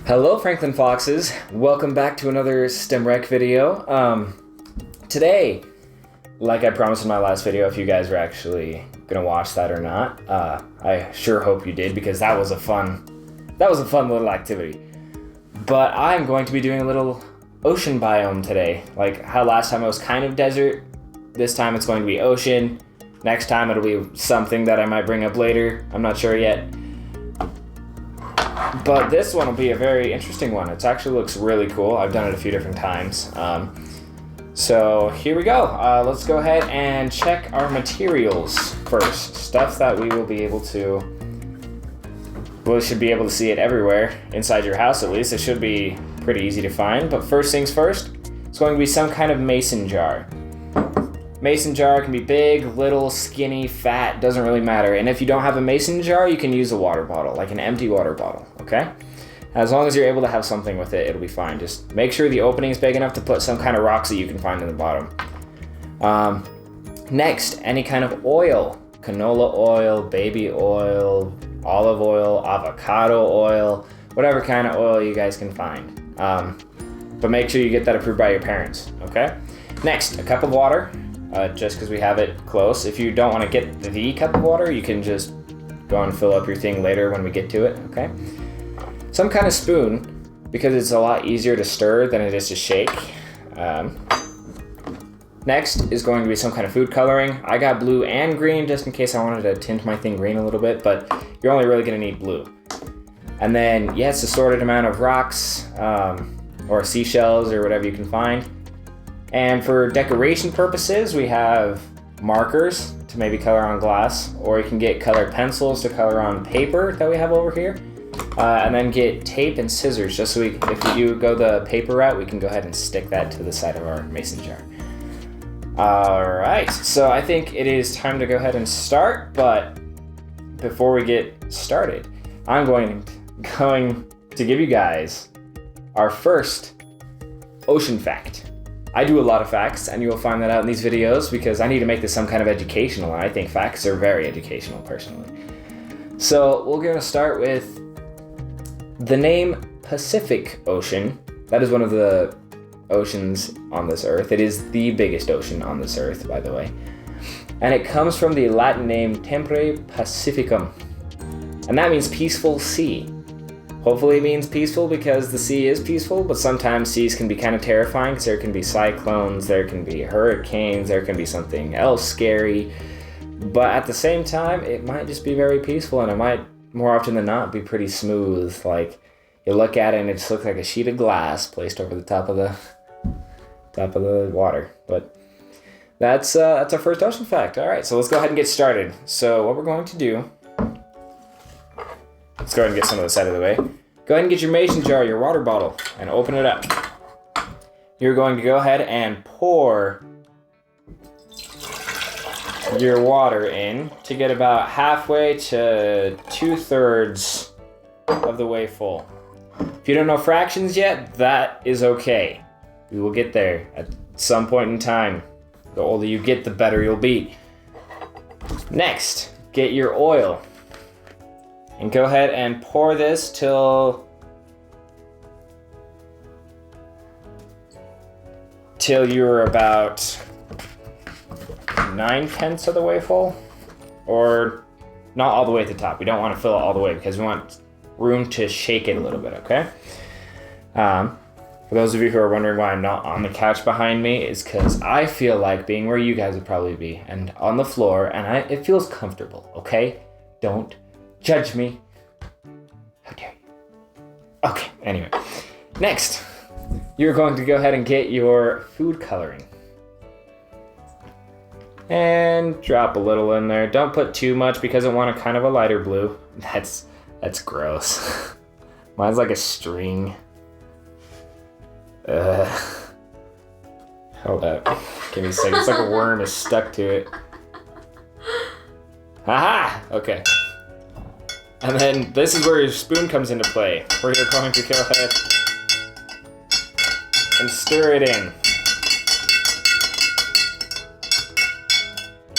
Hello Franklin Foxes, welcome back to another STEM Rec video. Today, like I promised in my last video, if you guys were actually gonna watch that or not, I sure hope you did because that was a fun little activity. But I'm going to be doing a little ocean biome today. Like how last time it was kind of desert, this time it's going to be ocean. Next time it'll be something that I might bring up later, I'm not sure yet. But this one will be a very interesting one. It actually looks really cool. I've done it a few different times. So here we go. Let's go ahead and check our materials first. Stuff that we will be able to, well, should be able to see it everywhere. Inside your house at least. It should be pretty easy to find. But first things first, it's going to be some kind of mason jar. Mason jar can be big, little, skinny, fat, doesn't really matter. And if you don't have a mason jar, you can use a water bottle, like an empty water bottle, okay? As long as you're able to have something with it, it'll be fine. Just make sure the opening is big enough to put some kind of rocks that you can find in the bottom. Next, any kind of oil. Canola oil, baby oil, olive oil, avocado oil, whatever kind of oil you guys can find. But make sure you get that approved by your parents, okay? Next, a cup of water. Just because we have it close. If you don't want to get the cup of water, you can just go and fill up your thing later when we get to it, okay? Some kind of spoon, because it's a lot easier to stir than it is to shake. Next is going to be some kind of food coloring. I got blue and green just in case I wanted to tint my thing green a little bit, but you're only really going to need blue. And then, yes, assorted amount of rocks, or seashells or whatever you can find. And for decoration purposes, we have markers to maybe color on glass, or you can get colored pencils to color on paper that we have over here. And then get tape and scissors, just so if we do go the paper route, we can go ahead and stick that to the side of our mason jar. Alright, so I think it is time to go ahead and start, but before we get started, I'm going to give you guys our first ocean fact. I do a lot of facts, and you will find that out in these videos because I need to make this some kind of educational, and I think facts are very educational personally. So we're going to start with the name Pacific Ocean. That is one of the oceans on this earth. It is the biggest ocean on this earth, by the way. And it comes from the Latin name Tempore Pacificum, and that means peaceful sea. Hopefully it means peaceful because the sea is peaceful, but sometimes seas can be kind of terrifying because there can be cyclones, there can be hurricanes, there can be something else scary. But at the same time, it might just be very peaceful, and it might, more often than not, be pretty smooth. Like, you look at it and it just looks like a sheet of glass placed over the top of the water. But that's our first ocean fact. All right, so let's go ahead and get started. So what we're going to do, let's go ahead and get some of this out of the way. Go ahead and get your mason jar, your water bottle, and open it up. You're going to go ahead and pour your water in to get about halfway to 2/3 of the way full. If you don't know fractions yet, that is okay. We will get there at some point in time. The older you get, the better you'll be. Next, get your oil. And go ahead and pour this till you're about 9/10 of the way full, or not all the way at the top. We don't want to fill it all the way because we want room to shake it a little bit, okay? For those of you who are wondering why I'm not on the couch behind me, is because I feel like being where you guys would probably be, and on the floor, and it feels comfortable, okay? Don't judge me. How dare you? Okay, anyway. Next, you're going to go ahead and get your food coloring. And drop a little in there. Don't put too much because I want a kind of a lighter blue. That's gross. Mine's like a string. Hold up. Give me a second. It's like a worm is stuck to it. Haha! Okay. And then this is where your spoon comes into play. Where you're going to go ahead and stir it in.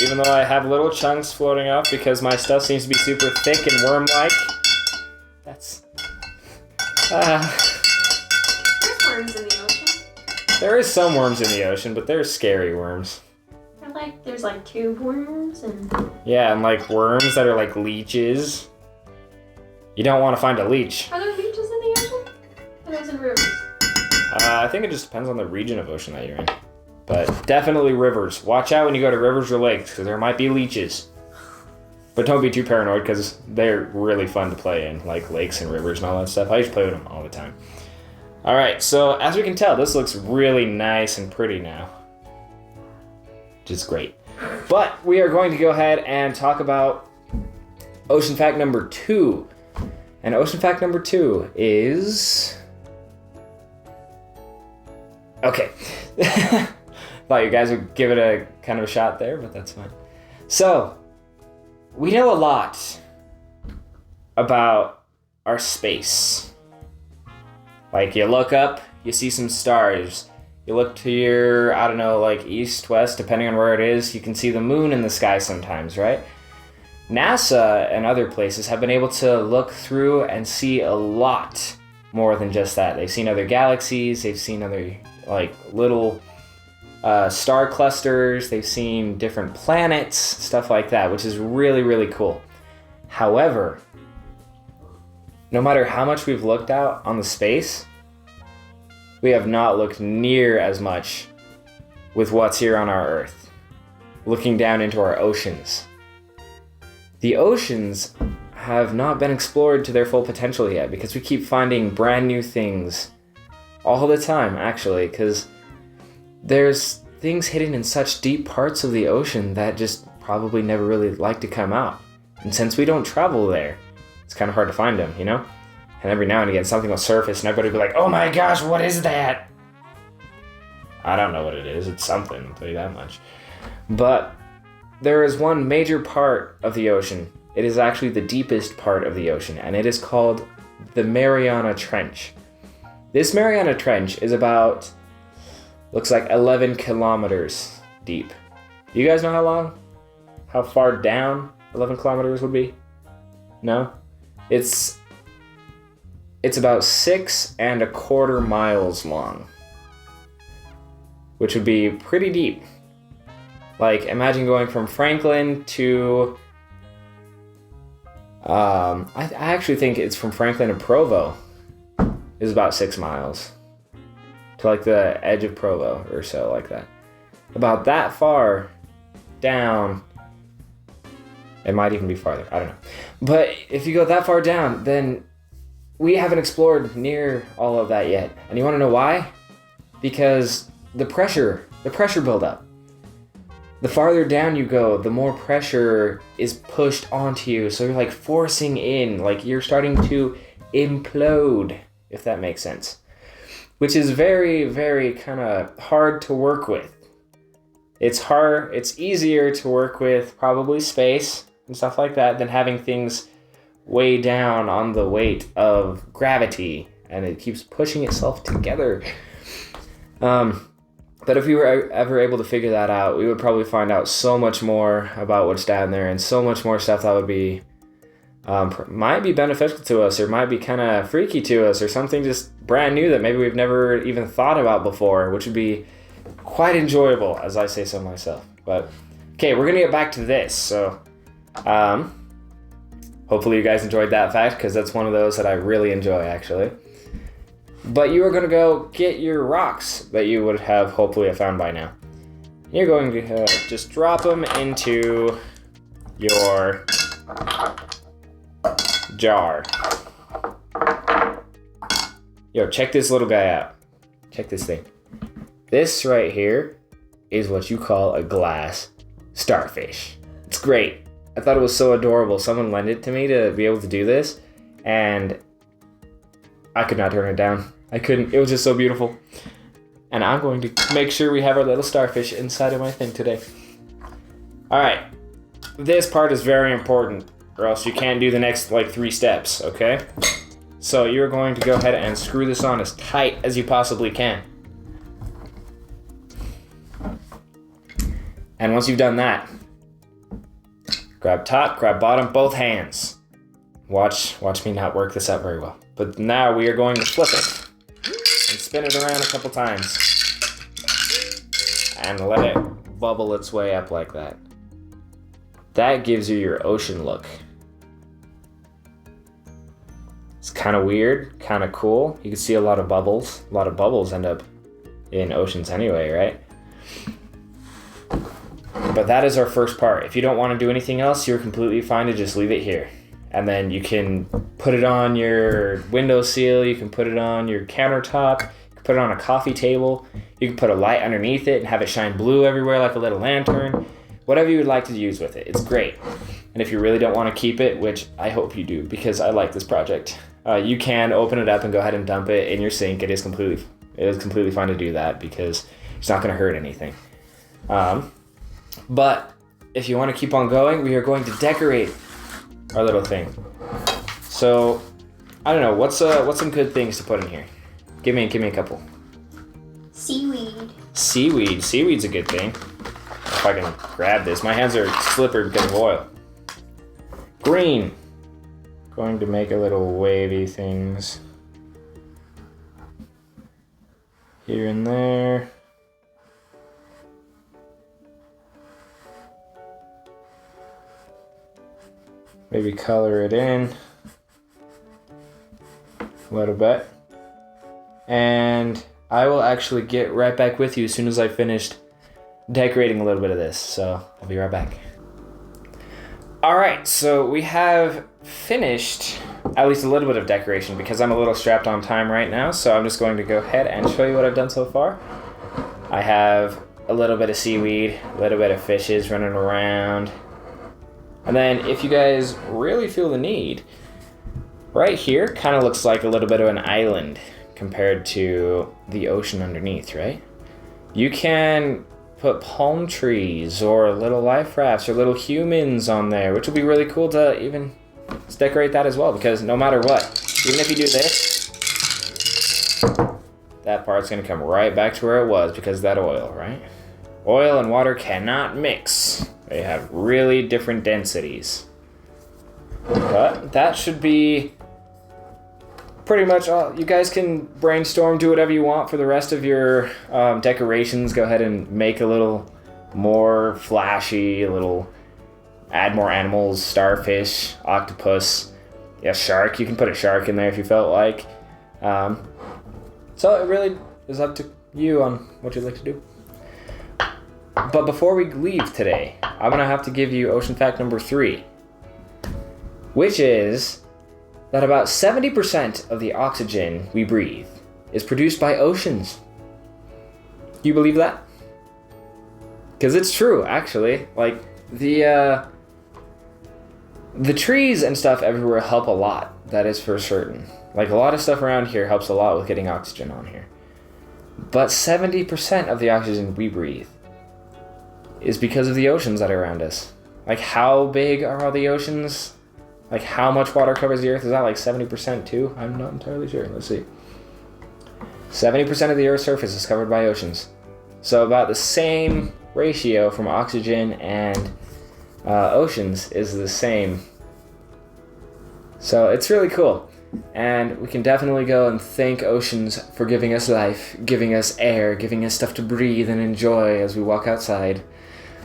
Even though I have little chunks floating up because my stuff seems to be super thick and worm-like, There's worms in the ocean. There is some worms in the ocean, but they're scary worms. There's like tube worms and... Yeah, and like worms that are like leeches. You don't want to find a leech. Are there leeches in the ocean? Or are those in rivers? I think it just depends on the region of ocean that you're in. But definitely rivers. Watch out when you go to rivers or lakes, because there might be leeches. But don't be too paranoid, because they're really fun to play in, like lakes and rivers and all that stuff. I used to play with them all the time. Alright, so as we can tell, this looks really nice and pretty now. Which is great. But we are going to go ahead and talk about ocean fact number 2. And ocean fact number 2 is... Okay. Thought you guys would give it a kind of a shot there, but that's fine. So, we know a lot about our space. Like, you look up, you see some stars. You look to your, I don't know, like east, west, depending on where it is, you can see the moon in the sky sometimes, right? NASA and other places have been able to look through and see a lot more than just that. They've seen other galaxies, they've seen other, like, little star clusters, they've seen different planets, stuff like that, which is really, really cool. However, no matter how much we've looked out on the space, we have not looked near as much with what's here on our Earth, looking down into our oceans. The oceans have not been explored to their full potential yet because we keep finding brand new things all the time, actually, because there's things hidden in such deep parts of the ocean that just probably never really like to come out. And since we don't travel there, it's kind of hard to find them, you know? And every now and again, something will surface and everybody will be like, oh my gosh, what is that? I don't know what it is. It's something, I'll tell you that much. But there is one major part of the ocean. It is actually the deepest part of the ocean, and it is called the Mariana Trench. This Mariana Trench is about, looks like 11 kilometers deep. Do you guys know how far down 11 kilometers would be? No? It's about 6.25 miles long, which would be pretty deep. Like, imagine going from Franklin to, I actually think it's from Franklin to Provo is about 6 miles. To like the edge of Provo or so, like that. About that far down, it might even be farther, I don't know. But if you go that far down, then we haven't explored near all of that yet. And you wanna know why? Because the pressure buildup. The farther down you go, the more pressure is pushed onto you. So you're like forcing in, like you're starting to implode, if that makes sense. Which is very, very kind of hard to work with. It's easier to work with probably space and stuff like that than having things way down on the weight of gravity, and it keeps pushing itself together. But if we were ever able to figure that out, we would probably find out so much more about what's down there, and so much more stuff that would be might be beneficial to us, or might be kind of freaky to us, or something just brand new that maybe we've never even thought about before, which would be quite enjoyable, as I say so myself. But okay, we're gonna get back to this. So hopefully you guys enjoyed that fact, because that's one of those that I really enjoy, actually. But you are going to go get your rocks that you would have hopefully found by now. You're going to just drop them into your jar. Yo, check this little guy out. Check this thing. This right here is what you call a glass starfish. It's great. I thought it was so adorable. Someone lent it to me to be able to do this, and I could not turn it down. I couldn't. It was just so beautiful. And I'm going to make sure we have our little starfish inside of my thing today. All right. This part is very important, or else you can't do the next, like, 3 steps, okay? So you're going to go ahead and screw this on as tight as you possibly can. And once you've done that, grab top, grab bottom, both hands. Watch me not work this out very well. But now we are going to flip it and spin it around a couple times and let it bubble its way up like that. That gives you your ocean look. It's kind of weird, kind of cool. You can see a lot of bubbles. A lot of bubbles end up in oceans anyway, right? But that is our first part. If you don't want to do anything else, you're completely fine to just leave it here. And then you can put it on your windowsill, you can put it on your countertop, you can put it on a coffee table, you can put a light underneath it and have it shine blue everywhere like a little lantern. Whatever you would like to use with it, it's great. And if you really don't want to keep it, which I hope you do because I like this project, you can open it up and go ahead and dump it in your sink. It is completely fine to do that because it's not going to hurt anything. But if you want to keep on going, we are going to decorate our little thing. So I don't know, what's some good things to put in here? Give me a couple. Seaweed. Seaweed's a good thing. If I can grab this, my hands are slippery because of oil. Green. Going to make a little wavy things here and there. Maybe color it in a little bit. And I will actually get right back with you as soon as I finished decorating a little bit of this. So I'll be right back. All right, so we have finished at least a little bit of decoration because I'm a little strapped on time right now. So I'm just going to go ahead and show you what I've done so far. I have a little bit of seaweed, a little bit of fishes running around. And then if you guys really feel the need, right here kind of looks like a little bit of an island compared to the ocean underneath, right? You can put palm trees or little life rafts or little humans on there, which will be really cool to even decorate that as well, because no matter what, even if you do this, that part's gonna come right back to where it was because of that oil, right? Oil and water cannot mix. They have really different densities. But that should be pretty much all. You guys can brainstorm, do whatever you want for the rest of your decorations. Go ahead and make a little more flashy, add more animals, starfish, octopus, yeah, shark. You can put a shark in there if you felt like. So it really is up to you on what you'd like to do. But before we leave today, I'm gonna have to give you ocean fact number 3, which is that about 70% of the oxygen we breathe is produced by oceans. You believe that? Because it's true, actually. Like, the trees and stuff everywhere help a lot, that is for certain. Like, a lot of stuff around here helps a lot with getting oxygen on here. But 70% of the oxygen we breathe is because of the oceans that are around us. Like, how big are all the oceans? Like, how much water covers the earth? Is that like 70% too? I'm not entirely sure. Let's see. 70% of the earth's surface is covered by oceans. So about the same ratio from oxygen and oceans is the same. So it's really cool. And we can definitely go and thank oceans for giving us life, giving us air, giving us stuff to breathe and enjoy as we walk outside.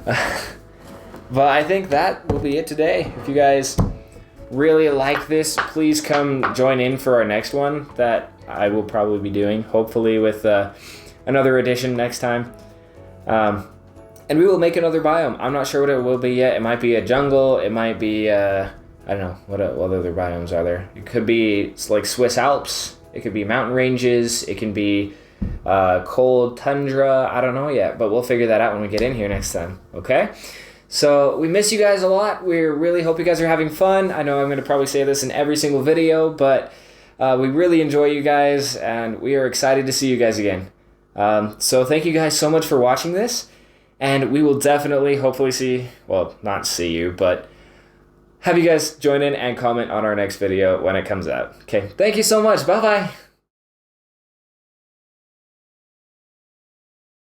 But I think that will be it today. If you guys really like this, please come join in for our next one that I will probably be doing, hopefully with another edition next time. And we will make another biome. I'm not sure what it will be yet. It might be a jungle. It might be, I don't know, what other biomes are there? It could be like Swiss Alps. It could be mountain ranges. It can be cold tundra. I don't know yet, but we'll figure that out when we get in here next time, okay? So we miss you guys a lot. We really hope you guys are having fun. I know I'm going to probably say this in every single video, but we really enjoy you guys, and we are excited to see you guys again. So thank you guys so much for watching this, and we will definitely, hopefully not see you, but have you guys join in and comment on our next video when it comes out. Okay, thank you so much. Bye-bye.